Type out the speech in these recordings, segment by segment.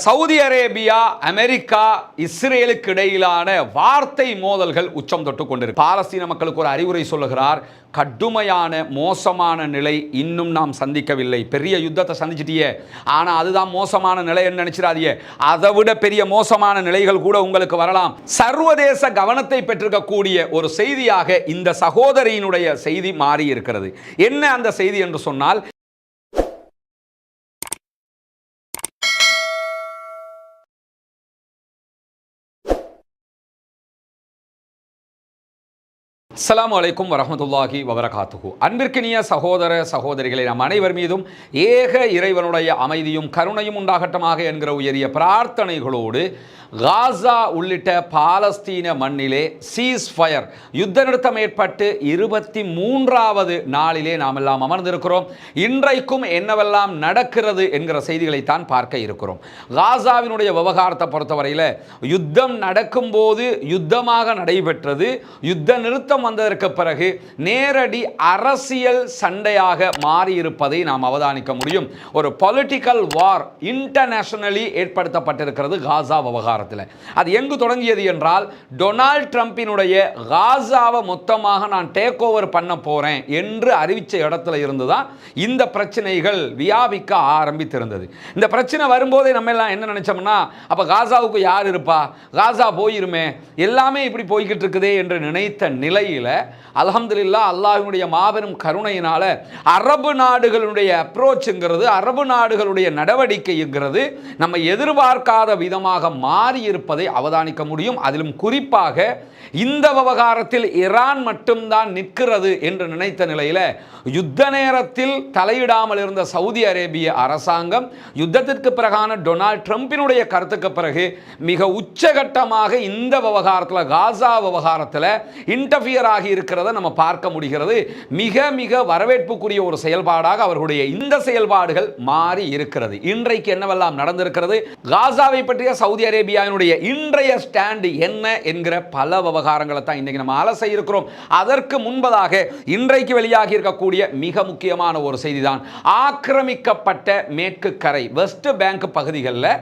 Saudi Arabia, America, இஸ்ரேலுக்கு இடையிலான வார்த்தை மோதல்கள் உச்சம் தொட்டு கொண்டிருக்கு. பாலஸ்தீன மக்களுக்கு ஒரு அறிவுரை சொல்லுகிறார். கடுமையான மோசமான நிலை இன்னும் நாம் சந்திக்கவில்லை. பெரிய யுத்தத்தை சந்திச்சிட்டியே, ஆனால் அதுதான் மோசமான நிலை நினைச்சிடாதீங்க. அதை விட பெரிய மோசமான நிலைகள் கூட உங்களுக்கு வரலாம். சர்வதேச கவனத்தை பெற்றிருக்கக்கூடிய ஒரு செய்தியாக இந்த சகோதரியினுடைய செய்தி மாறி இருக்கிறது. என்ன அந்த செய்தி என்று சொன்னால், அஸ்ஸலாமு அலைக்கும் வரஹ்மத்துல்லாஹி வபரகாத்துஹு. அன்பிற்கினிய சகோதர சகோதரிகளை, நம் அனைவர் மீதும் ஏக இறைவனுடைய அமைதியும் கருணையும் உண்டாகட்டமாக என்கிற உயரிய பிரார்த்தனைகளோடு காசா உள்ளிட்ட பாலஸ்தீன மண்ணிலே சீஸ் ஃபயர், யுத்த நிறுத்தம் ஏற்பட்டு 23வது நாளிலே நாம் எல்லாம் அமர்ந்திருக்கிறோம். இன்றைக்கும் என்னவெல்லாம் நடக்கிறது என்கிற செய்திகளைத்தான் பார்க்க இருக்கிறோம். காசாவினுடைய விவகாரத்தை பொறுத்தவரையில் யுத்தம் நடக்கும்போது யுத்தமாக நடைபெற்றது. யுத்த நிறுத்தம் வந்ததற்கு பிறகு நேரடி அரசியல் சண்டையாக மாறியிருப்பதை நாம் அவதானிக்க முடியும். ஒரு பொலிட்டிக்கல் வார் இன்டர்நேஷனலி ஏற்படுத்தப்பட்டிருக்கிறது காசா விவகாரம். அது எங்கு தொடங்கியது என்றால், டொனால்ட் ட்ரம்பினுடைய காசாவை மொத்தமாக நான் டேக் ஓவர் பண்ண போறேன் என்று அறிவிச்ச இடத்துல இருந்துதான் இந்த பிரச்சனைகள் வியாபிக்க ஆரம்பித்திருந்தது. இந்த பிரச்சனை வரும்போதே நம்ம எல்லாம் என்ன நினைச்சோம்னா, அப்ப காசாவுக்கு யார் இருப்பா, காசா போயிருமே, எல்லாமே இப்படி போய்கிட்டு இருக்குதே என்று நினைத்த நிலையில அல்ஹம்துலில்லாஹ் அல்லாஹ்வினுடைய மாபெரும் கருணையினால அரபு நாடுகளுடைய அப்ரோச்ங்கிறது, அரபு நாடுகளுடைய நடவடிக்கைங்கிறது நம்ம எதிர்பார்க்காத விதமாக மாறி இருப்பதை அவதானிக்க முடியும். அதிலும் குறிப்பாக இந்த விவகாரத்தில் ஈரான் மட்டும்தான் நிற்கிறது என்று நினைத்த நிலையில் யுத்த நேரத்தில் தலையிடாமல் இருந்த சவுதி அரேபிய அரசாங்கம் யுத்தத்திற்கு பிறகான டொனால்ட் ட்ரம்பினுடைய கருத்துக்கு பிறகு மிக உச்சகட்டமாக இந்த விவகாரத்தில், காசா விவகாரத்தில் இன்டர்ஃபியர் ஆகி இருக்கிறத நம்ம பார்க்க முடிகிறது. மிக மிக வரவேற்புக்குரிய ஒரு செயல்பாடாக அவர்களுடைய இந்த செயல்பாடுகள் மாறி இருக்கிறது. இன்றைக்கு என்னவெல்லாம் நடந்திருக்கிறது, காசாவை பற்றிய சவுதி அரேபியாவினுடைய இன்றைய ஸ்டாண்ட் என்ன என்கிற பல விவகாரங்களை தான் இன்னைக்கு நம்ம அலச இருக்கிறோம். அதற்கு முன்பதாக இன்றைக்கு வெளியாகி இருக்கக்கூடிய மிக முக்கியமான ஒரு செய்தி தான், ஆக்கிரமிக்கப்பட்ட மேற்கு கரை வெஸ்ட் பேங்க் பகுதிகளில்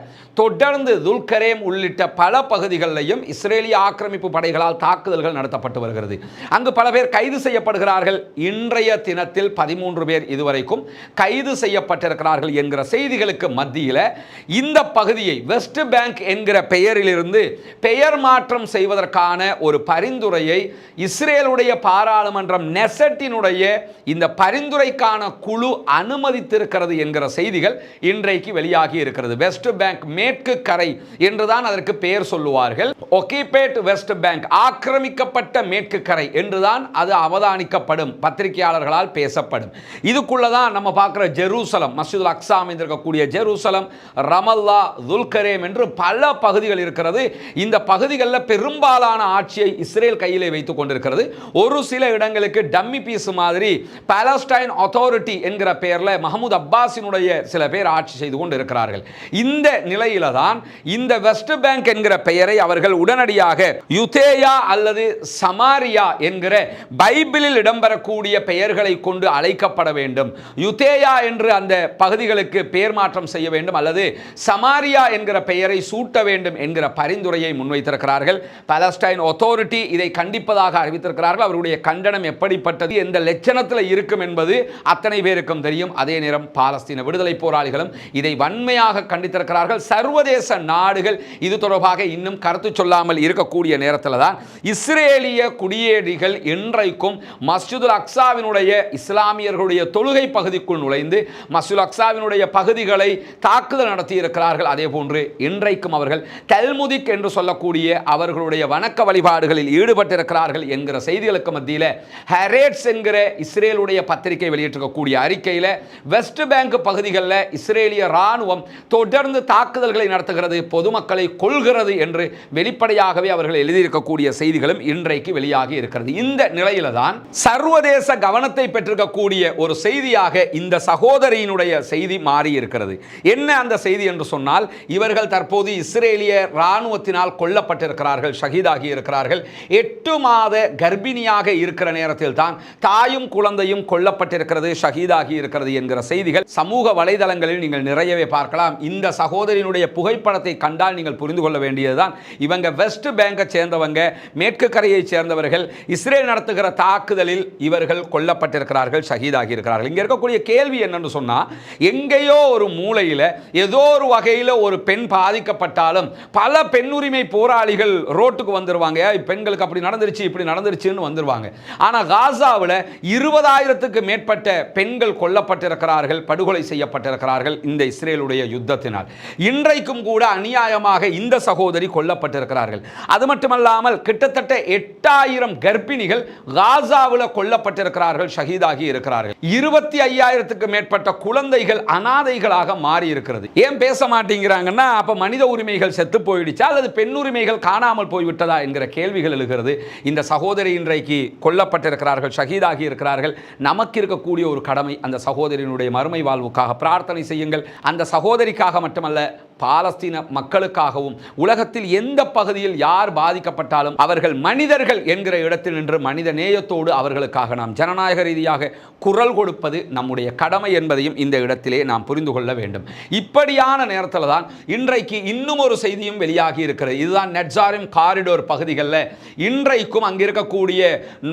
தொடர்ந்து துல்கரேம் உள்ளிட்ட பல பகுதிகளிலும் இஸ்ரேலிய ஆக்கிரமிப்பு படைகளால் தாக்குதல்கள் நடத்தப்பட்டு வருகிறது. அங்கு பல பேர் கைது செய்யப்படுகிறார்கள். இன்றைய தினத்தில் 13 பேர் இதுவரைக்கும் கைது செய்யப்பட்டிருக்கிறார்கள் என்கிற செய்திகளுக்கு மத்தியில் இந்த பகுதியை வெஸ்ட் பேங்க் என்கிற பெயரிலிருந்து பெயர் மாற்றம் செய்வதற்கான ஒரு பரிந்துரையை இஸ்ரேலுடைய பாராளுமன்றம் நெசட்டினுடைய இந்த பரிந்துரைக்கான குழு அனுமதித்திருக்கிறது என்கிற செய்திகள் இன்றைக்கு வெளியாகி இருக்கிறது. வெஸ்ட் பேங்க், மேற்கு கரை என்றுதான் அதற்கு பெயர் சொல்லுவார்கள். ஒக்கிபேட் வெஸ்ட் பேங்க், ஆக்கிரமிக்கப்பட்ட மேற்கு கரை என்றுதான் அது அவதானிக்கப்படும், பத்திரிகையாளர்களால் பேசப்படும். இதுக்குள்ளதான் நம்ம பார்க்கிற ஜெருசலம், மஸ்ஜிதுல் அக்ஸா அமைந்திருக்கக்கூடிய ஜெருசலம், ரமல்லா, துல்கரேம் என்று பல பகுதிகள் இருக்கிறது. இந்த பகுதிகளில் பெரும்பாலான ஆட்சியை இஸ்ரேல் கையிலே வைத்துக் கொண்டிருக்கிறது. ஒரு சில இடங்களுக்கு டம்மி பீஸ் மாதிரி பாலஸ்டைன் அத்தாரிட்டி என்கிற பெயரில் மஹமூத் அப்பாஸினுடைய சில பேர் ஆட்சி செய்து கொண்டு இருக்கிறார்கள். இந்த நிலையில தான் இந்த வெஸ்ட் பேங்க் என்கிற பெயரை அவர்கள் உடனடியாக யுதேயா அல்லது சமாரியா என்கிற பைபிளில் இடம்பெறக்கூடிய பெயர்களை கொண்டு அழைக்கப்பட வேண்டும், யுதேயா என்று அந்த பகுதிகளுக்கு பெயர் மாற்றம் செய்ய வேண்டும் அல்லது சமாரியா என்கிற பெயரை சூட்ட வேண்டும் என்கிற பரிந்துரையை முன்வைத்திருக்கிறார்கள். பாலஸ்டைன் அத்தாரிட்டி இதை கண்டிப்பதாக அறிவித்திருக்கிறார்கள். அவருடைய கண்டனம் எப்படிப்பட்டது, எந்த லட்சணத்தில் இருக்கும் என்பது அத்தனை பேருக்கும் தெரியும். அதே நேரம் பாலஸ்தீன விடுதலை போராளிகளும் இதை வன்மையாக கண்டித்திருக்கிறார்கள். சர்வதேச நாடுகள் இது தொடர்பாக இன்னும் கருத்து சொல்லாமல் இருக்கக்கூடிய நேரத்தில் தான் இஸ்ரேலிய குடியேறிகள் இன்றைக்கும் மஸ்ஜிதுல் அக்ஸாவினுடைய இஸ்லாமியர்களுடைய தொழுகை பகுதிக்குள் நுழைந்து மஸ்ஜிதுல் அக்ஸாவினுடைய பகுதிகளை தாக்குதல் நடத்தி இருக்கிறார்கள். அதே போன்று இன்றைக்கும் அவர்கள் தல்முதிக் என்று சொல்லக்கூடிய அவர்களுடைய வணக்க வழிபாடுகளில் ஈடுபட்டிருக்கிறார்கள் என்கிற செய்திகளுக்கு மத்தியில் ஹரேட்ஸ் என்கிற இஸ்ரேலுடைய பத்திரிகை வெளியிட்டிருக்கக்கூடிய அறிக்கையில் வெஸ்ட் பேங்க் பகுதிகளில் இஸ்ரேலிய ராணுவம் தொடர்ந்து தாக்குதல்களை நடத்துகிறது, பொதுமக்களை கொல்கிறது என்று வெளிப்படையாகவே அவர்கள் எழுதியிருக்கக்கூடிய செய்திகளும் இன்றைக்கு வெளியாகி இருக்கிறது. இந்த நிலையில தான் சர்வதேச கவனத்தை பெற்றிருக்கக்கூடிய ஒரு செய்தியாக இந்த சகோதரியினுடைய செய்தி மாறி இருக்கிறது. என்ன அந்த செய்தி என்று சொன்னால், இவர்கள் தற்போது இஸ்ரேலிய இராணுவத்தினால் கொல்லப்பட்டிருக்கிறார்கள், ஷஹீதாகி இருக்கிறார்கள். 8 மாத கர்ப்பிணியாக இருக்கிற நேரத்தில் தான் தாயும் குழந்தையும் கொல்லப்பட்டிருக்கிறது, ஷஹீதாகி இருக்கிறது என்கிற செய்திகள் சமூக வலைதளங்களில் நீங்கள் நிறையவே பார்க்கலாம். இந்த சகோதரியினுடைய புகைப்படத்தை கண்டால் நீங்கள் புரிந்து கொள்ள வேண்டியதுதான், இவங்க வெஸ்ட் பேங்கை சேர்ந்தவங்க, மேற்கு கரையை சேர்ந்தவர்கள். இஸ்ரேல் நடத்துகிற தாக்குதலில் இவர்கள் கொல்லப்பட்டிருக்கிறார்கள், ஷஹீதாகி இருக்கிறார்கள். இங்க இருக்கக்கூடிய கேள்வி என்னன்னு சொன்னா, எங்கேயோ ஒரு மூலையில் ஏதோ ஒரு வகையில் ஒரு பெண் பாதிக்கப்பட்டாலும் பல பெண் உரிமை போராளிகள் ரோட்டுக்கு வந்துருவாங்க, பெண்களுக்கு அப்படி நடந்துருச்சு இப்படி நடந்துருச்சுன்னு வந்துருவாங்க. ஆனா காசாவில் 20,000க்கு மேற்பட்ட பெண்கள் கொல்லப்பட்டிருக்கிறார்கள், படுகொலை செய்யப்பட்டிருக்கிறார்கள் இந்த இஸ்ரேலுடைய யுத்தத்தினால். இன்றைக்கும் கூட அநியாயமாக இந்த சகோதரி கொல்லப்பட்டிருக்கிறார்கள். அது மட்டுமல்லாமல் கிட்டத்தட்ட 8,000 கர்ப்பிணிகள் காசாவில் கொல்லப்பட்டிருக்கிறார்கள், ஷஹீதாகி இருக்கிறார்கள். 25,000க்கு மேற்பட்ட குழந்தைகள் அனாதைகளாக மாறி இருக்கிறது. ஏன் பேச மாட்டேங்கிறாங்கன்னா, அப்ப மனித உரிமைகள் செத்து போயிடுச்சா அல்லது பெண் உரிமைகள் காணாமல் போய்விட்டதா என்கிற கேள்விகள் எழுகிறது. இந்த சகோதரி இன்றைக்கு கொல்லப்பட்டிருக்கிறார்கள், ஷஹீதாகி இருக்கிறார்கள். நமக்கு இருக்கக்கூடிய ஒரு கடமை, அந்த சகோதரியினுடைய மறுமை வாழ்வுக்காக பிரார்த்தனை செய்யுங்கள். அந்த சகோதரிக்காக மட்டுமல்ல, பாலஸ்தீன மக்களுக்காகவும் உலகத்தில் எந்த பகுதியில் யார் பாதிக்கப்பட்டாலும் அவர்கள் மனிதர்கள் என்கிற இடத்தில் நின்று மனித நேயத்தோடு அவர்களுக்காக நாம் ஜனநாயக ரீதியாக குரல் கொடுப்பது நம்முடைய கடமை என்பதையும் இந்த இடத்திலே நாம் புரிந்து கொள்ள வேண்டும். இப்படியான நேரத்தில் தான் இன்றைக்கு இன்னும் ஒரு செய்தியும் வெளியாகி இருக்கிறது. இதுதான் நெட்சாரிம் காரிடோர் பகுதிகளில் இன்றைக்கும் அங்கே இருக்கக்கூடிய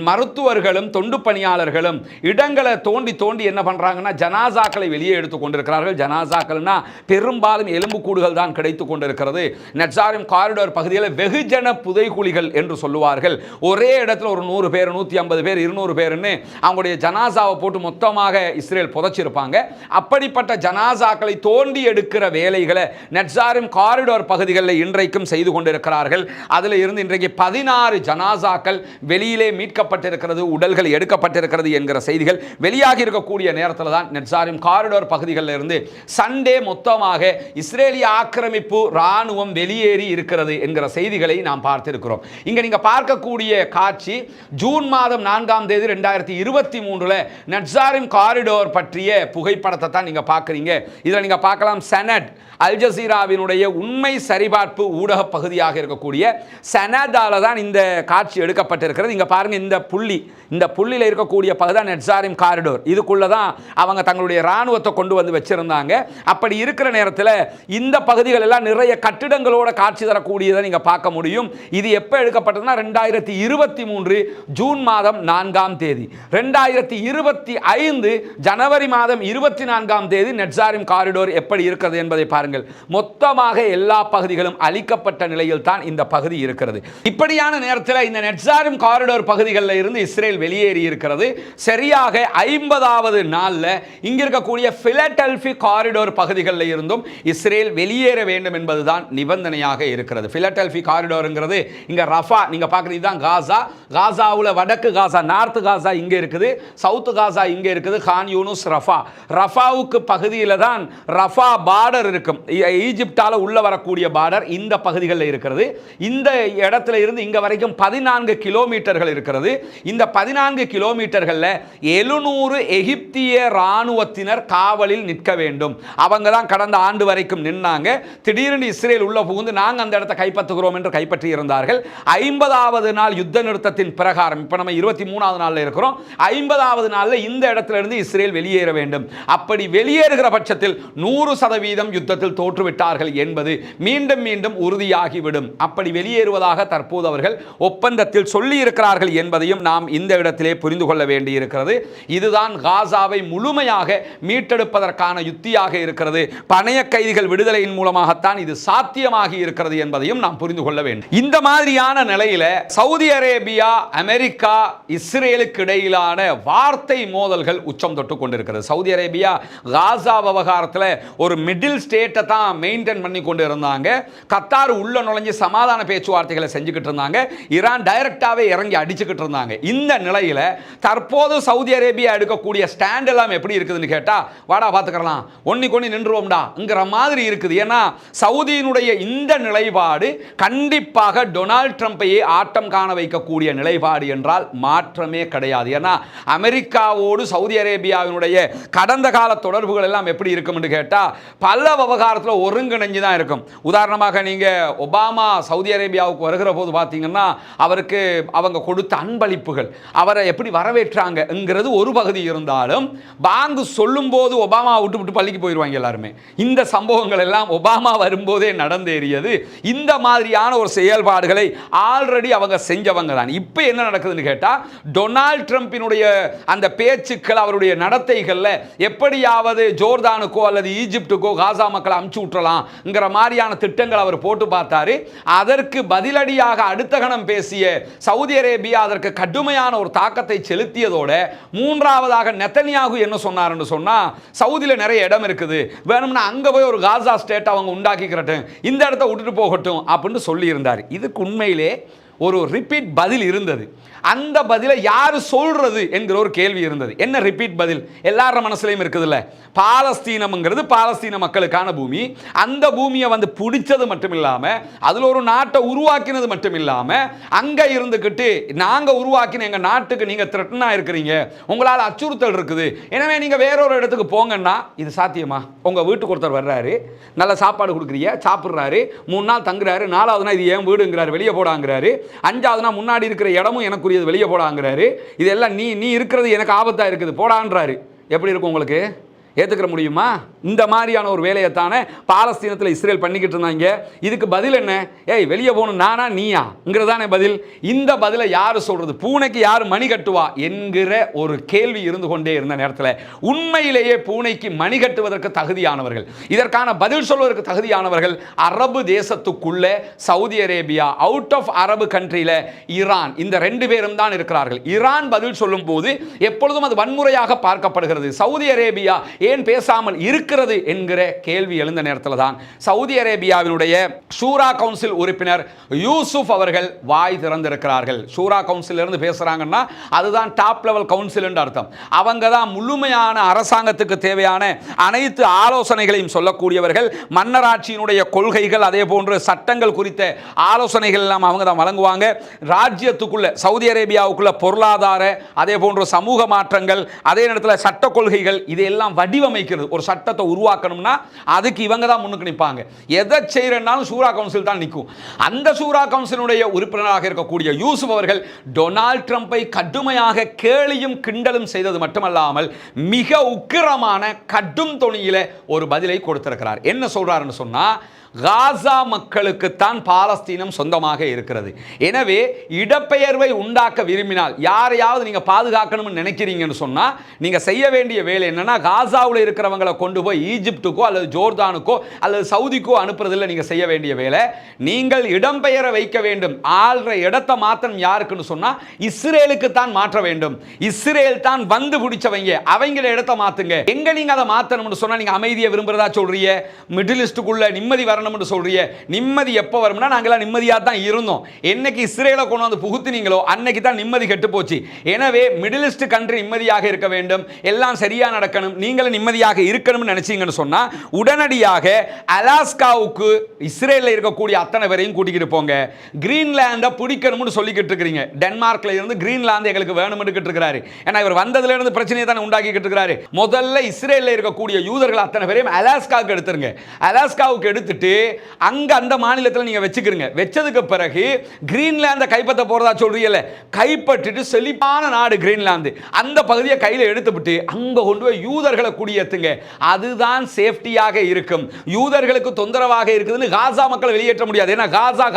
மருத்துவர்களும் தொண்டு பணியாளர்களும் இடங்களை தோண்டி தோண்டி என்ன பண்றாங்கன்னா, ஜனாசாக்களை வெளியே எடுத்துக் கொண்டிருக்கிறார்கள். ஜனாசாக்கள்னா பெரும்பாலும் எலும்பு கூடுகள் தான் கிடைத்துக் கொண்டிருக்கிறது. நெட்சாரிம் காரிடோர் பகுதியில் வெகுஜன புதைகுழிகள் என்று சொல்லுவார்கள். ஒரே இடத்துல ஒரு 100 பேர் 150 பேர் 200 பேர்னு அவங்களுடைய ஜனாசாவை போட்டு மொத்தமாக இஸ்ரேல் புதைச்சிருப்பாங்க. அப்படிப்பட்ட ஜனாசாக்களை தோண்டி எடுக்கிற வேலைகளை நெட்சாரிம் காரிடோர் பகுதிகளில் இன்றைக்கும் செய்து கொண்டிருக்கிறார்கள். அதில் இருந்து இன்றைக்கு 16 ஜனாசாக்கள் வெளியிலே மீட்கப்பட்டிருக்கிறது, உடல்கள் எடுக்கப்பட்டிருக்கிறது என்கிற செய்திகள் வெளியாகி இருக்கக்கூடிய நேரத்தில் தான் நெட்சாரிம் காரிடோர் பகுதிகளில் இருந்து சண்டே மொத்தமாக இஸ்ரேலிய ஆக்கிரமிப்பு ராணுவம் வெளியேறி இருக்கிறது என்கிற செய்திகளை நாம் பார்த்திருக்கிறோம். இங்க நீங்க பார்க்கக்கூடிய காட்சி ஜூன் மாதம் 4ஆம் தேதி 2023 நெட்சாரிம் காரிடோர் பற்றிய புகைப்படத்தை தான் நீங்க பார்க்குறீங்க. இதில் நீங்க பார்க்கலாம், சனட் அல் ஜசீராவினுடைய உண்மை சரிபார்ப்பு ஊடக பகுதியாக இருக்கக்கூடிய சனடால தான் இந்த காட்சி எடுக்கப்பட்டிருக்கிறது. இங்க பாருங்க, இந்த புள்ளியில் இருக்கக்கூடிய பகுதி தான் நெட்சாரிம் காரிடோர். இதுக்குள்ள தான் அவங்க தங்களுடைய ராணுவத்தை கொண்டு வந்து வச்சிருந்தாங்க. அப்படி இருக்கிற நேரத்தில் இந்த பகுதிகள் எல்லாம் நிறைய கட்டிடங்களோட காட்சி தரக்கூடியதை நீங்க பார்க்க முடியும். இது எப்போ எடுக்கப்பட்டதுன்னா 2023 ஜூன் மாதம் 4ஆம் தேதி, 2025 ஜனவரி மாதம் 24ஆம் தேதி நெட்சாரிம் காரிடோர் எப்படி இருக்கிறது என்பதை பாருங்கள். மொத்தமாக எல்லா பகுதிகளும் அழிக்கப்பட்ட நிலையில் தான் இந்த பகுதி இருக்கிறது. இப்படியான நேரத்தில் இந்த நெட்சாரிம் காரிடோர் பகுதிகளில் இருந்து இஸ்ரேல் வெளியேறி இருக்கிறது. சரியாக 50வது நாளில் இங்க இருக்கக்கூடிய பிலடெல்பி காரிடோர் பகுதிகளில் இருந்தும் இஸ்ரேல் வெளியேற வேண்டும் என்பதுதான் நிபந்தனையாக இருக்கிறது. பிலடெல்பி காரிடோர்ங்கிறது இங்க ரஃபா, நீங்க பார்க்குறது தான் காசா. காசாவில் வடக்கு காசா, நார்த் காசா இங்கே இருக்குது, சவுத் காசா இங்கே இருக்குது, கான் யூனுஸ் ரஃபா. ரஃபாவுக்கு பகுதியில் தான் ரஃபா பார்டர் இருக்கும், ஈஜிப்டால உள்ள வரக்கூடிய பார்டர் இந்த பகுதிகளில் இருக்கிறது. இந்த இடத்துல இருந்து இங்க வரைக்கும் 14 கிலோமீட்டர்கள் இருக்கிறது. இந்த 14 கிலோமீட்டர்களில் 700 எகிப்திய ராணுவத்தினர் காவலில் நிற்க வேண்டும். அவங்க தான் கடந்த ஆண்டு வரைக்கும் நின்னாங்க. திடீரென்று இஸ்ரேல் உள்ள புகுந்து நாங்கள் அந்த இடத்தை கைப்பற்றுகிறோம் என்று கைப்பற்றி இருந்தார்கள். 50வது நாள் யுத்த நிறுத்தத்தின் பிரகாரம், இப்போ நம்ம 23வது நாளில் இருக்கிறோம், 50வது நாளில் இந்த இடத்துல இருந்து இஸ்ரேல் வெளியேற வேண்டும். அப்படி வெளியேறுகிற பட்சத்தில் 100% யுத்தத்தில் தோற்றுவிட்டார்கள் என்பது மீண்டும் மீண்டும் உறுதியாகிவிடும். அப்படி வெளியேறுவதாக தற்போது அவர்கள் ஒப்பந்தத்தில் சொல்லி இருக்கிறார்கள் என்பதையும் நாம் இந்த இடத்திலே புரிந்து கொள்ள வேண்டி இருக்கிறது. இதுதான் காசாவை முழுமையாக மீட்டெடுப்பதற்கான யுத்தியாக இருக்கிறது. பணைய கைதிகள் விடுதலையின் மூலமாகத்தான் இது சாத்தியமாகி இருக்கிறது என்பதையும் நாம் புரிந்து கொள்ள வேண்டும். இந்த மாதிரியான நிலையில சவுதி அரேபியா, அமெரிக்கா, இஸ்ரேலுக்கு இடையிலான வார்த்தை மோதல்கள் உச்சம் தொட்டு கொண்டிருக்கிறது. சவுதி அரேபியா காசா விவகாரத்தில் ஒரு மிடில் ஸ்டேட்டை தான் மெயின்டைன் பண்ணி கொண்டு இருந்தாங்க. கத்தார் உள்ள நுழைஞ்சு சமாதான பேச்சுவார்த்தைகளை செஞ்சுக்கிட்டு இருந்தாங்க. ஈரான் டைரக்டாவே இறங்கி அடிச்சுக்கிட்டு இருந்தாங்க. இந்த நிலையில தற்போது சவுதி அரேபியா எடுக்கக்கூடிய ஸ்டாண்ட் எல்லாம் எப்படி இருக்குதுன்னு கேட்டா, வாடா பாத்துக்கலாம், ஒன்னிக்கு ஒண்ணி நின்றுவோம்டாங்கிற மாதிரி இருக்குது. இருக்குது. ஏன்னா சவுதியினுடைய இந்த நிலைப்பாடு கண்டிப்பாக டொனால்ட் ட்ரம்பையே ஆட்டம் காண வைக்கக்கூடிய நிலைப்பாடு என்றால் மாற்றமே கிடையாது. ஏன்னா அமெரிக்காவோடு சவுதி அரேபியாவினுடைய கடந்த கால தொடர்புகள் எல்லாம் எப்படி இருக்கும் என்று கேட்டால் பல விவகாரத்தில் ஒருங்கிணைஞ்சு தான் இருக்கும். உதாரணமாக நீங்கள் ஒபாமா சவுதி அரேபியாவுக்கு வருகிற போது பார்த்தீங்கன்னா அவருக்கு அவங்க கொடுத்த அன்பளிப்புகள், அவரை எப்படி வரவேற்றாங்கிறது ஒரு பகுதி இருந்தாலும் பாங்கு சொல்லும் போது ஒபாமா விட்டு பள்ளிக்கு போயிடுவாங்க எல்லாருமே. இந்த சம்பவங்கள் எல்லாம் ஒபாமா வரும்போதே நடந்தேறியது. இந்த மாதிரியான ஒரு செயல்பாடுகளை ஆல்ரெடி அவங்க செஞ்சவங்க தான். இப்போ என்ன நடக்குதுன்னு கேட்டால் டொனால்ட் ட்ரம்பினுடைய அந்த பேச்சுக்கள், அவருடைய நடத்தைகளில் எப்படியாவது ஜோர்தானுக்கோ அல்லது ஈஜிப்டுக்கோ காசா மக்களை அமுச்சு விட்டுறலாம்ங்கிற மாதிரியான திட்டங்கள் அவர் போட்டு பார்த்தாரு. அதற்கு பதிலடியாக அடுத்த கணம் பேசிய சவுதி அரேபியா அதற்கு கடுமையான ஒரு தாக்கத்தை செலுத்தியதோட மூன்றாவதாக நெத்தனியாகு என்ன சொன்னார்னு சொன்னா, சவுதியில் நிறைய இடம் இருக்குது, வேணும்னா அங்க போய் ஒரு காசா ஸ்டேட் அவங்க உண்டாக்கிக்கிறட்டும், இந்த இடத்த விட்டுட்டு போகட்டும் அப்படின்னு சொல்லி இருந்தார். இதுக்கு உண்மையிலே ஒரு ரிப்பீட் பதில் இருந்தது. அந்த பதிலை யாரு சொல்றது என்கிற ஒரு கேள்வி இருந்தது. என்ன ரிப்பீட் பதில் எல்லார மனசுலையும் இருக்குதுல்ல, பாலஸ்தீனம்ங்கிறது பாலஸ்தீன மக்களுக்கான பூமி. அந்த பூமியை வந்து பிடிச்சது மட்டும் இல்லாம அதுல ஒரு நாட்டை உருவாக்கினது மட்டும் இல்லாம அங்க இருந்துகிட்டு நாங்க உருவாக்கின எங்க நாட்டுக்கு நீங்க த்ரெட்டனா இருக்கிறீங்க, உங்களால் அச்சுறுத்தல் இருக்குது, எனவே நீங்க வேறொரு இடத்துக்கு போங்கன்னா இது சாத்தியமா? உங்க வீட்டுக்கு ஒருத்தர் வர்றாரு, நல்ல சாப்பாடு கொடுக்குறீங்க, சாப்பிட்றாரு, 3 நாள் தங்குறாரு, 4வது நாள் இது ஏன் வீடுங்கிறாரு, வெளியே போடாங்கிறாரு, 5வது நாள் முன்னாடி இருக்கிற இடமும் எனக்கு வெளியே போடாங்கிறாரு, இதெல்லாம் நீ இருக்கிறது எனக்கு ஆபத்தா இருக்குது போடான்றாரு. எப்படி இருக்கும் உங்களுக்கு? ஏற்றுக்கிற முடியுமா? இந்த மாதிரியான ஒரு வேலையைத்தானே பாலஸ்தீனத்தில் இஸ்ரேல் பண்ணிக்கிட்டு இருந்தாங்க. இதுக்கு பதில் என்ன? ஏய் வெளியே போகணும் நானா நீயாங்கிறதானே பதில். இந்த பதிலை யார் சொல்றது? பூனைக்கு யார் மணி கட்டுவா என்கிற ஒரு கேள்வி இருந்து கொண்டே இருந்த நேரத்தில் உண்மையிலேயே பூனைக்கு மணி கட்டுவதற்கு தகுதியானவர்கள், இதற்கான பதில் சொல்வதற்கு தகுதியானவர்கள் அரபு தேசத்துக்குள்ள சவுதி அரேபியா, அவுட் ஆஃப் அரபு கண்ட்ரியில் ஈரான், இந்த 2 பேரும் தான் இருக்கிறார்கள். ஈரான் பதில் சொல்லும் போது எப்பொழுதும் அது வன்முறையாக பார்க்கப்படுகிறது. சவுதி அரேபியா ஏன் பேசாமல் இருக்கிறது என்கிற கேள்வி எழுந்த நேரத்தில் தான் சவுதி அரேபியாவினுடைய ஷூரா கவுன்சில் உறுப்பினர் யூசுப் அவர்கள் வாய் திறந்திருக்கிறார்கள். ஷூரா கவுன்சில் இருந்து பேசுறாங்கன்னா அதுதான் டாப் லெவல் கவுன்சில் என்று அர்த்தம். அவங்க தான் முழுமையான அரசாங்கத்துக்கு தேவையான அனைத்து ஆலோசனைகளையும் சொல்லக்கூடியவர்கள். மன்னராட்சியினுடைய கொள்கைகள் அதே போன்று சட்டங்கள் குறித்த ஆலோசனைகள் எல்லாம் அவங்க தான் வழங்குவாங்க. ராஜ்யத்துக்குள்ள சவுதி அரேபியாவுக்குள்ள பொருளாதார அதே போன்று சமூக மாற்றங்கள், அதே நேரத்தில் சட்ட கொள்கைகள், இதெல்லாம் வடிவமைக்கிறது. ஒரு சட்டத்தை உருவாக்கணும்னா அதுக்கு இவங்க தான் முன்னுக்கு நிற்பாங்க. எதை செய்யறனாலும் ஷூரா கவுன்சில் தான் நிற்கும். அந்த ஷூரா கவுன்சிலுடைய உறுப்பினராக இருக்கக்கூடிய யூசுப் அவர்கள் டொனால்ட் ட்ரம்பை கடுமையாக கேலியும் கிண்டலும் செய்தது மட்டுமல்லாமல் மிக உக்கிரமான கடும் தொனியில ஒரு பதிலை கொடுத்திருக்கிறார். என்ன சொல்றாருன்னு சொன்னா, காசா மக்களுக்கு தான் பாலஸ்தீனம் சொந்தமாக இருக்கிறது. எனவே இடப்பெயர்வை உண்டாக்க விரும்பினால், யாரையாவது நீங்க பாதுகாக்கணும்னு நினைக்கிறீங்கன்னு சொன்னா நீங்க செய்ய வேண்டிய வேலை என்னன்னா, காசாவில் இருக்கிறவங்களை கொண்டு போய் ஈஜிப்டுக்கோ அல்லது ஜோர்தானுக்கோ அல்லது சவுதிக்கோ அனுப்புறதில்லை. நீங்க செய்ய வேண்டிய வேலை, நீங்கள் இடம்பெயர வைக்க வேண்டும். ஆள்ற இடத்தை மாத்தணும் யாருக்குன்னு சொன்னா இஸ்ரேலுக்கு தான் மாற்ற வேண்டும். இஸ்ரேல் தான் வந்து பிடிச்சவங்க, அவங்கள இடத்தை மாத்துங்க. எங்க நீங்க அதை மாத்தணும்னு சொன்னா நீங்க அமைதியை விரும்புறதா சொல்றீங்க, மிடில் ஈஸ்டுக்குள்ள நிம்மதி வர சொல்றீங்க. நிம்மதி எப்ப வரும்னா நாங்கெல்லாம் நிம்மதியா தான் இருந்தோம். என்னைக்கு இஸ்ரேலை கொண்டு வந்து புகுத்தினீங்களோ அன்னைக்கு தான் நிம்மதி கெட்டு போச்சு. எனவே மிடில் ஈஸ்ட் கண்ட்ரி நிம்மதியாக இருக்க வேண்டும், எல்லாம் சரியா நடக்கணும், நீங்களும் நிம்மதியாக இருக்கணும்னு நினைச்சீங்கன்னு சொன்னா உடனடியாக அலாஸ்காவுக்கு இஸ்ரேலில் இருக்கக்கூடிய அத்தனை பேரையும் கூட்டிக்கிட்டு போங்க. கிரீன்லாண்டை பிடிக்கணும்னு சொல்லிக்கிட்டு இருக்கிறீங்க. டென்மார்க்ல இருந்து கிரீன்லாந்து எங்களுக்கு வேணும்னு இருக்கிறாரு. ஏன்னா இவர் வந்ததுல இருந்து பிரச்சனையை தான் உண்டாக்கிட்டு இருக்கிறாரு. முதல்ல இஸ்ரேலில் இருக்கக்கூடிய யூதர்கள் அத்தனை பேரையும் அலாஸ்காவுக்கு எடுத்துருங்க. அலாஸ்காவுக்கு எடுத்துட்டு அங்க அந்த மாநிலத்தில் நீங்க வச்சுக்கிறீங்க. வெச்சதுக்கு பிறகு கிரீன்லாந்தை கைப்பற்ற போறதா சொல்றீங்கல்ல, கைப்பற்றிட்டு செழிப்பான நாடு கிரீன்லாந்து, அந்த பகுதியை கையில் எடுத்துவிட்டு அங்க கொண்டு போய் யூதர்களை குடியேற்றுங்க. அதுதான் சேஃப்டியாக இருக்கும். யூதர்களுக்கு தொந்தரவாக இருக்குதுன்னு காசா மக்கள் வெளியேற்ற முடியாது. ஏன்னா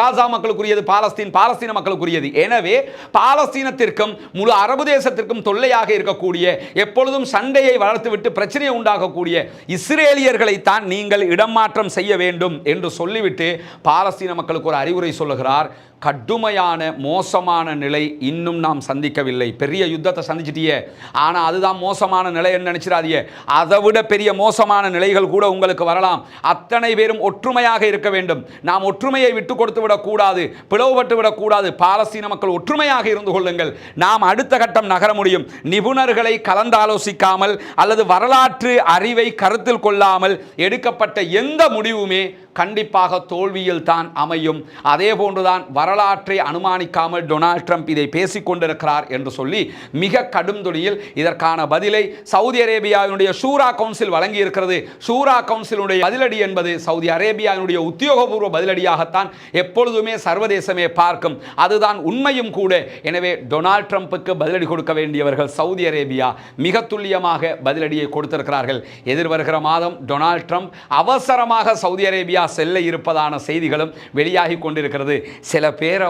காசா மக்களுக்குரியது, பாலஸ்தீன மக்களுக்குரியது. எனவே பாலஸ்தீனத்திற்கும் முழு அரபு தேசத்திற்கும் தொல்லையாக இருக்கக்கூடிய, எப்பொழுதும் சண்டையை வளர்த்துவிட்டு பிரச்சனையை உண்டாகக்கூடிய இஸ்ரேலியர்களை தான் நீங்கள் இடமாற்றம் செய்ய வேண்டும் என்று சொல்லிவிட்டு பாலஸ்தீன மக்களுக்கு ஒரு அறிவுரை சொல்லுகிறார். கடுமையான மோசமான நிலை இன்னும் நாம் சந்திக்கவில்லை. பெரிய யுத்தத்தை சந்திச்சிட்டியே, ஆனால் அதுதான் மோசமான நிலை என்று நினைச்சிடாதீங்க. அதை விட பெரிய மோசமான நிலைகள் கூட உங்களுக்கு வரலாம். அத்தனை பேரும் ஒற்றுமையாக இருக்க வேண்டும். நாம் ஒற்றுமையை விட்டு கொடுத்து விடக்கூடாது, பிளவுபட்டு விடக்கூடாது. பாலஸ்தீன மக்கள் ஒற்றுமையாக இருந்து கொள்ளுங்கள். நாம் அடுத்த கட்டம் நகர முடியும். நிபுணர்களை கலந்தாலோசிக்காமல் அல்லது வரலாற்று அறிவை கருத்தில் கொள்ளாமல் எடுக்கப்பட்ட எந்த முடிவுமே கண்டிப்பாக தோல்வியில் தான் அமையும். அதே போன்றுதான் வரலாற்றை அனுமானிக்காமல் டொனால்ட் ட்ரம்ப் இதை பேசிக் கொண்டிருக்கிறார் என்று சொல்லி மிக கடும் துணியில் இதற்கான பதிலை சவுதி அரேபியாவினுடைய ஷூரா கவுன்சில் வழங்கி இருக்கிறது. ஷூரா கவுன்சிலுடைய பதிலடி என்பது சவுதி அரேபியாவினுடைய உத்தியோகபூர்வ பதிலடியாகத்தான் எப்பொழுதுமே சர்வதேசமே பார்க்கும். அதுதான் உண்மையும் கூட. எனவே டொனால்ட் ட்ரம்புக்கு பதிலடி கொடுக்க வேண்டியவர்கள் சவுதி அரேபியா மிக துல்லியமாக பதிலடியை கொடுத்திருக்கிறார்கள். எதிர்வருகிற மாதம் டொனால்ட் ட்ரம்ப் அவசரமாக சவுதி அரேபியா செல்ல இருப்பதான செய்திகளும் வெளியாகி கொண்டிருக்கிறது. சில பேரை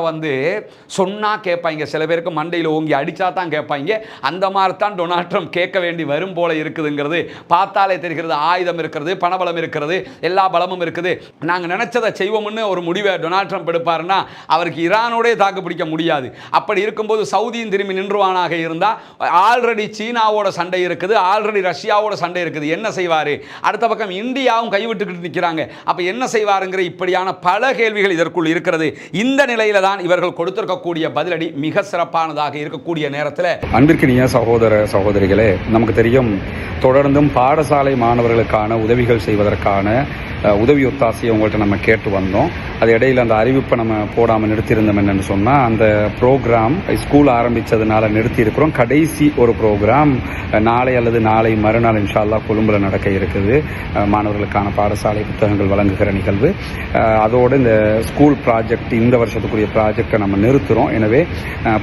சொன்னா கேட்பாங்க, சில பேருக்கு மண்டையில் ஓங்கி அடிச்சா தான் கேட்பாங்க. அந்த மாதிரி தான் டொனால்ட் ட்ரம்ப் கேட்க வேண்டி வரும் போல இருக்குதுங்கிறது பார்த்தாலே தெரிகிறது. ஆயுதம் இருக்கிறது, பணபலம் இருக்கிறது, எல்லா பலமும் இருக்குது. நாங்கள் நினைச்சதை செய்வோம்னு ஒரு முடிவை டொனால்ட் ட்ரம்ப் எடுப்பாருன்னா அவருக்கு ஈரானோடே தாக்கு பிடிக்க முடியாது. அப்படி இருக்கும்போது சவுதியும் திரும்பி நின்றுவானாக இருந்தால் ஆல்ரெடி சீனாவோட சண்டை இருக்குது, ஆல்ரெடி ரஷ்யாவோட சண்டை இருக்குது. என்ன செய்வார்? அடுத்த பக்கம் இந்தியாவும் கைவிட்டுக்கிட்டு நிற்கிறாங்க. அப்போ என்ன செய்வாருங்கிற இப்படியான பல கேள்விகள் இதற்குள் இருக்கிறது. இந்த நிலையில தான் இவர்கள் கொடுத்திருக்கக்கூடிய பதிலடி மிக சிறப்பானதாக இருக்கக்கூடிய நேரத்தில் அன்பிற்கினிய சகோதர சகோதரிகளே, நமக்கு தெரியும் தொடர்ந்தும் பாடசாலை மாணவர்களுக்கான உதவிகள் செய்வதற்கான உதவி ஒத்தாசையை உங்கள்கிட்ட நம்ம கேட்டு வந்தோம். அது இடையில் அந்த அறிவிப்பை நம்ம போடாமல் நிறுத்தியிருந்தோம். என்னென்னு சொன்னால் அந்த ப்ரோக்ராம் ஸ்கூல் ஆரம்பித்ததுனால நிறுத்தியிருக்கிறோம். கடைசி ஒரு ப்ரோக்ராம் நாளை அல்லது நாளை மறுநாள் இன்ஷா அல்லாஹ் கொழும்பில் நடக்க இருக்குது. மாணவர்களுக்கான பாடசாலை புத்தகங்கள் வழங்குகிற நிகழ்வு. அதோடு இந்த ஸ்கூல் ப்ராஜெக்ட், இந்த வருஷத்துக்குரிய ப்ராஜெக்டை நம்ம நிறுத்துகிறோம். எனவே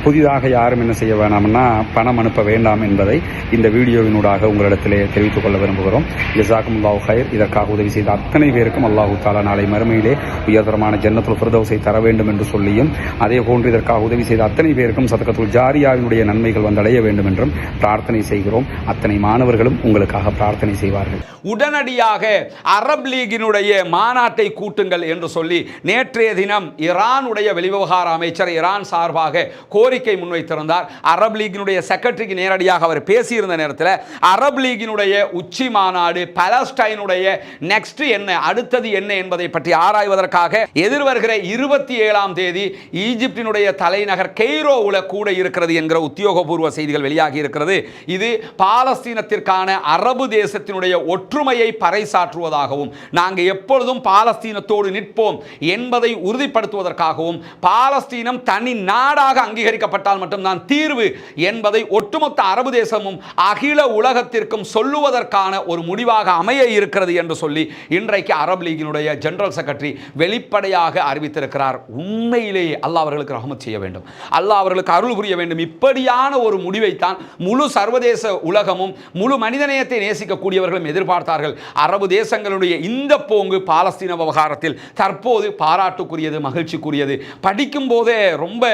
புதிதாக யாரும் என்ன செய்ய வேண்டாம்னா பணம் அனுப்ப வேண்டாம் என்பதை இந்த வீடியோவினூடாக உங்களிடத்திலே தெரிவித்துக் கொள்ள விரும்புகிறோம். ஜஸாக்குமுல்லாஹு கைர். இதற்காக உதவி செய்த அத்தனை பேருக்கும் அல்லாஹு தஆலா நாளை மறுமையிலே உயர்தரமான ஜன்னத்துல் ஃபிர்தௌஸை தர வேண்டும் என்று சொல்லியும், அதே போன்று இதற்காக உதவி செய்த அத்தனை பேருக்கும் சதகத்துல் ஜாரியாவினுடைய நன்மைகள் வந்தடைய வேண்டும் என்றும் பிரார்த்தனை செய்கிறோம். அத்தனை மாணவர்களும் உங்களுக்காக பிரார்த்தனை செய்வார்கள். உடனடியாக அரப் லீகினுடைய மாநாட்டை கூட்டுங்கள் என்று சொல்லி நேற்றைய தினம் ஈரானுடைய வெளிவிவகார அமைச்சர் ஈரான் சார்பாக கோரிக்கை முன்வைத்திருந்தார். அரப் லீகினுடைய செக்ரட்டரிக்கு நேரடியாக அவர் பேசியிருந்த நேரத்தில் அரப் லீகினுடைய உச்சி மாநாடு, பாலஸ்டைனுடைய நெக்ஸ்ட் என்ன, அடுத்தது என்ன என்பதை பற்றி ஆராய்வதற்காக எதிர்வருகிற 27ஆம் தேதி ஈஜிப்டினுடைய தலைநகர் கெய்ரோவில் கூட இருக்கிறது என்கிற உத்தியோகபூர்வ செய்திகள் வெளியாகி இருக்கிறது. இது பாலஸ்தீனத்திற்கான அரபு தேசத்தினுடைய ஒற்றுமையை பறைசாற்றுவதாகவும், நாங்கள் எப்பொழுதும் பாலஸ்தீனத்தோடு நிற்போம் என்பதை உறுதிப்படுத்துவதற்காகவும், பாலஸ்தீனம் தனி நாடாக அங்கீகரிக்கப்பட்டால் மட்டும்தான் தீர்வு என்பதை ஒட்டுமொத்த அரபு தேசமும் அகில உலகத்திற்கும் சொல்லுவதற்கான ஒரு முடிவாக அமைய இருக்கிறது என்று சொல்லி இன்றைக்கு அரப் லீகினுடைய ஜெனரல் செக்ரட்டரி வெளிப்படையாக அறிவித்திருக்கிறார். உண்மையிலேயே அல்லாஹ் அவர்களுக்கு ரஹ்மத் செய்ய வேண்டும், அல்லாஹ் அவர்களுக்கு அருள் புரிய வேண்டும். இப்படியான ஒரு முடிவைத்தான் முழு சர்வதேச உலகமும் முழு மனிதநேயத்தை நேசிக்கக்கூடியவர்களும் எதிர்பார்த்தார்கள். அரபு தேசங்களுடைய இந்த போங்கு பாலஸ்தீன விவகாரத்தில் தற்போது பாராட்டுக்குரியது, மகிழ்ச்சிக்குரியது. படிக்கும் போதே ரொம்ப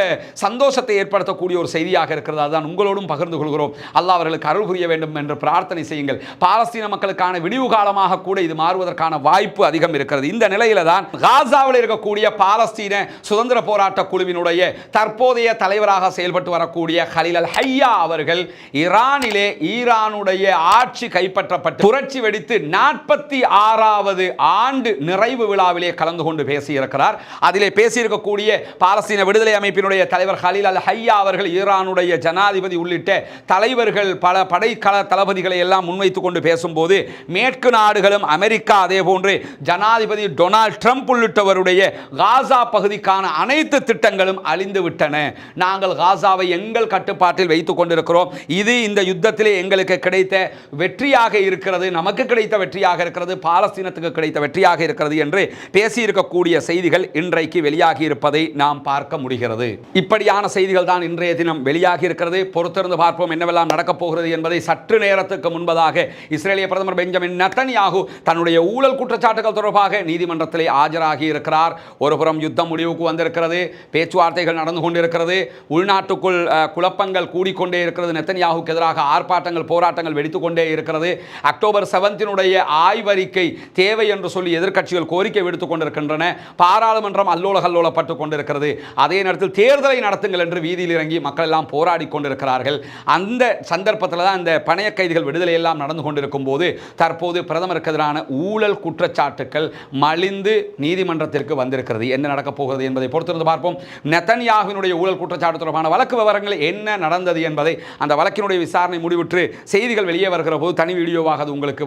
சந்தோஷத்தை ஏற்படுத்தக்கூடிய ஒரு செய்தியாக இருக்கிறது. அதுதான் உங்களோடும் பகிர்ந்து கொள்கிறோம். அல்லாஹ் அவர்களுக்கு அருள் புரிய வேண்டும் என்று பிரார்த்தனை செய்யுங்கள். பாலஸ்தீன மக்களுக்கான விடிவு காலமாக கூட இது மாறுவதற்கான வாய்ப்பு அதிகம் இருக்கிறது. இந்த நிலையில தான் காசாவில் இருக்கக்கூடிய பாலஸ்தீன சுதந்திர போராட்ட குழுவினுடைய தற்போதைய தலைவராக செயல்பட்டு வரக்கூடிய கலீல் அல் ஹையா அவர்கள் ஈரானிலே ஈரானுடைய ஆட்சி கைப்பற்றப்பட்டு புரட்சி வெடித்து 46வது ஆண்டு நிறைவு விழாவிலே கலந்து கொண்டு பேசியிருக்கிறார். அதிலே பேசியிருக்கக்கூடிய பாலஸ்தீன விடுதலை அமைப்பினுடைய தலைவர் கலீல் அல் ஹையா அவர்கள் ஈரானுடைய ஜனாதிபதி உள்ளிட்ட தலைவர்கள் பல படைக்கல தளபதிகளை எல்லாம் முன்வைத்துக் கொண்டு பேசும்போது மேற்கு நாடுகளும் அமெரிக்கா, அதே போன்று ஜனாதிபதி டொனால்ட் ட்ரம்ப் உள்ளிட்டவருடைய காசா பகுதிக்கான அனைத்து திட்டங்களும் அழிந்து விட்டன. நாங்கள் காசாவை எங்கள் கட்டுப்பாட்டில் வைத்துக் கொண்டிருக்கிறோம். இது இந்த யுத்தத்திலே எங்களுக்கு கிடைத்த வெற்றியாக இருக்கிறது, நமக்கு கிடைத்த வெற்றியாக இருக்கிறது, பாலஸ்தீனத்துக்கு கிடைத்த வெற்றியாக இருக்கிறது என்று பேசியிருக்கக்கூடிய செய்திகள் இன்றைக்கு வெளியாகி இருப்பதை நாம் பார்க்க முடிகிறது. இப்படியான செய்திகள் தான் இன்றைய தினம் வெளியாகி இருக்கிறது. பொறுத்திருந்து பார்ப்போம் என்னவெல்லாம் நடக்கப் போகிறது என்பதை. சற்று நேரத்துக்கு முன்பதாக இஸ்ரேலிய பிரதமர் பெஞ்சமின் நெத்தன்யாகு தன்னுடைய ஊழல் குற்றச்சாட்டுகள் தொடர்பாக நீதிமன்றத்திலே ஆஜராகி இருக்கிறார். கொண்டிருக்கிறார். ஒருபுறம் யுத்தம் முடிவுக்கு வந்திருக்கிறது, பேச்சுவார்த்தைகள் நடந்து கொண்டிருக்கிறது, உள்நாட்டுக்குள் குழப்பங்கள் கூடிக்கொண்டே இருக்கிறது, நெத்தன்யாஹுக்கு எதிராக ஆர்ப்பாட்டங்கள் போராட்டங்கள் வெடித்துக் கொண்டே இருக்கிறது. அக்டோபர் 7 ஆய்வறிக்கை தேவை என்று சொல்லி எதிர்க்கட்சிகள் கோரிக்கை விடுத்துக் கொண்டிருக்கின்றன. பாராளுமன்றம் அல்லோல கல்லோலப்பட்டுக் கொண்டிருக்கிறது. அதே நேரத்தில் தேர்தலை நடத்துங்கள் என்று வீதியில் இறங்கி மக்கள் எல்லாம் போராடி கொண்டிருக்கிறார்கள். அந்த சந்தர்ப்பத்தில் தான் இந்த பணைய கைதிகள் விடுதலை எல்லாம் நடந்து கொண்டிருக்கும் போது தற்போது பிரதமருக்கு எதிரான ஊழல் குற்றச்சாட்டுக்கள் மலிந்து நீதிமன்றத்திற்கு வந்திருக்கிறது. என்ன நடக்கப் போகிறது என்பதை பொறுத்திருந்து பார்ப்போம். நெத்தன்யாஹுவினுடைய ஊழல் குற்றச்சாட்டு தொடர்பான வழக்கு விவரங்கள் என்ன நடந்தது என்பதை அந்த வழக்கினுடைய விசாரணை முடிவுற்று செய்திகள் வெளியே வருகிற போது தனி வீடியோவாக அது உங்களுக்கு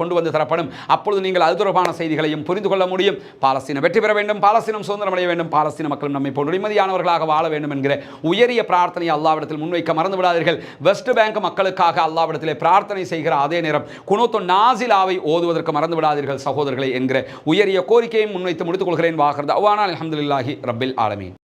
கொண்டு வந்து தரப்படும். அப்பொழுது நீங்கள் அது தொடர்பான செய்திகளையும் புரிந்து கொள்ள முடியும். பாலஸ்தீனம் வெற்றி பெற வேண்டும், பாலஸ்தீனம் சுதந்திரம் அடைய வேண்டும், பாலஸ்தீன மக்களும் நம்மை போன்ற நிம்மதியானவர்களாக வாழ வேண்டும் என்கிற உயரிய பிரார்த்தனையை அல்லாஹ்விடத்தில் முன்வைக்க மறந்து விடாதீர்கள். வெஸ்ட் பேங்க் மக்களுக்காக அல்லாஹ்விடத்திலே பிரார்த்தனை செய்கிற அதே நேரம் குனூத்து நாசிலாவை ஓதுவதற்கு மறந்து விடாதீர்கள் சகோதரர்களே என்கிற உயரிய கோரிக்கையை முன்வைத்து முடித்துக் கொள்கிறேன். வாஹர் தஅவானா அல்ஹம்துலில்லாஹி ரப்பில் ஆலமீன்.